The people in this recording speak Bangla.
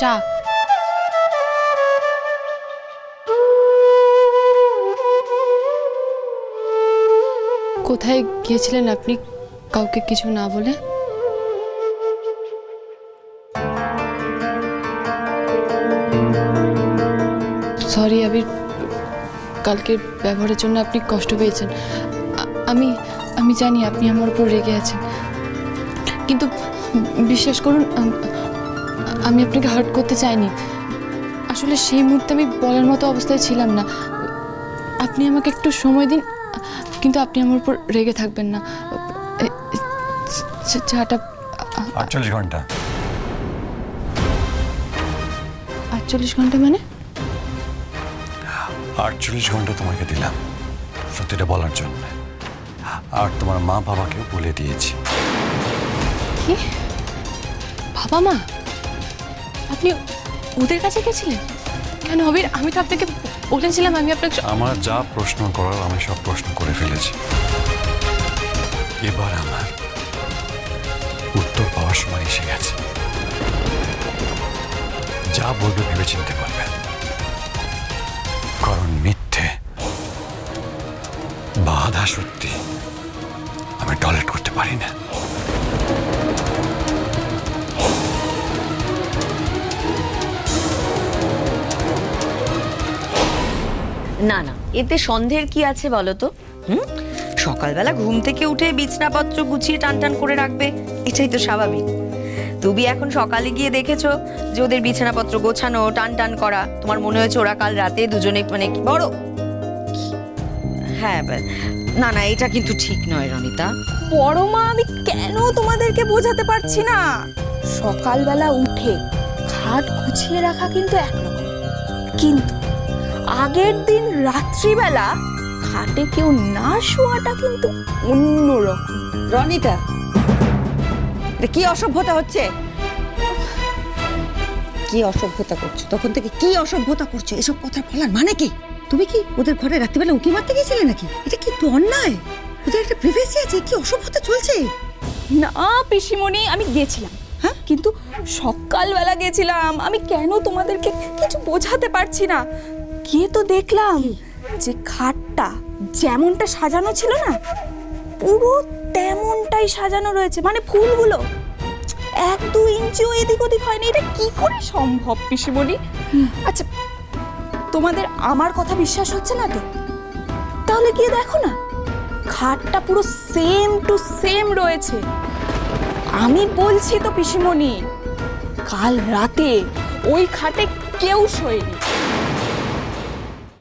চা। কোথায় গিয়েছিলেন আপনি কাউকে কিছু না বলে? সরি আবির, কালকের ব্যবহারের জন্য আপনি কষ্ট পেয়েছেন। আমি আমি জানি আপনি আমার উপর রেগে আছেন, কিন্তু বিশ্বাস করুন আমি আপনাকে হার্ট করতে চাইনি। আসলে সেই মুহূর্তে আমি বলার মতো অবস্থায় ছিলাম না। আপনি আমাকে একটু সময় দিন, কিন্তু আপনি আমার উপর রেগে থাকবেন না। চাটা 48 ঘন্টা। 48 ঘন্টা মানে? 48 ঘন্টা তোমাকে দিলাম সত্যিটা বলার জন্য, আর তোমার মা বাবাকেও বলে দিয়েছি। কি? বাবা মা? আপনি ওদের কাছে গেছিলেন কেন আবির? আমি তো আপনাকে বলেছিলাম আমি আপনাকে। আমার যা প্রশ্ন করার আমি সব প্রশ্ন করে ফেলেছি, এবার আমার উত্তর পাওয়ার সময় এসে গেছে। যা বলবে ভেবে চিনতে পারবেন, কারণ মিথ্যে বা আধা সত্যি আমি টলারেট করতে পারি না। না না, এতে সন্দেহের কি আছে বলো তো? সকালবেলা ঘুম থেকে উঠে বিছনাপত্র গুছিয়ে টান টান করে রাখবে, এটাই তো স্বাভাবিক। তুমি এখন সকালে গিয়ে দেখেছো যে ওদের বিছানাপত্র গোছানো, টান টান করা, তোমার মনে হয়েছে ওরা কাল রাতে দুজনে মানে বড়? হ্যাঁ, না না, এটা কিন্তু ঠিক নয় রনিতা। বড় মা, আমি কেন তোমাদেরকে বোঝাতে পারছি না? সকালবেলা উঠে খাট গুছিয়ে রাখা কিন্তু একরকম, কিন্তু আগের দিন রাত্রিবেলা খাটে কেউ না শোয়াটা কিন্তু অন্যরকম। রনিতা, এটা কি অসভ্যতা হচ্ছে? কি অসভ্যতা করছো? তখন থেকে কি অসভ্যতা করছো? এসব কথা বলার মানে কি? তুমি কি ওদের ঘরে রাত্রিবেলা উঁকি মারতে গেছিলে নাকি? এটা কি তো অন্যায়? ওদের একটা প্রিভেসি আছে, কি অসভ্যতা চলছে? না পিসিমণি, আমি গেছিলাম, হ্যাঁ, কিন্তু সকালবেলা গেছিলাম। আমি কেন তোমাদেরকে কিছু বোঝাতে পারছি না। গিয়ে তো দেখলাম যে খাটটা যেমনটা সাজানো ছিল না, পুরো তেমনটাই সাজানো রয়েছে। মানে ফুলগুলো 1-2 ইঞ্চিও এদিক ওদিক হয়নি। এটা কি করে সম্ভব পিসিমণি? আচ্ছা, তোমাদের আমার কথা বিশ্বাস হচ্ছে না তো? তাহলে গিয়ে দেখো না, খাটটা পুরো সেম টু সেম রয়েছে। আমি বলছি তো পিসিমণি, কাল রাতে ওই খাটে কেউ শোয়নি।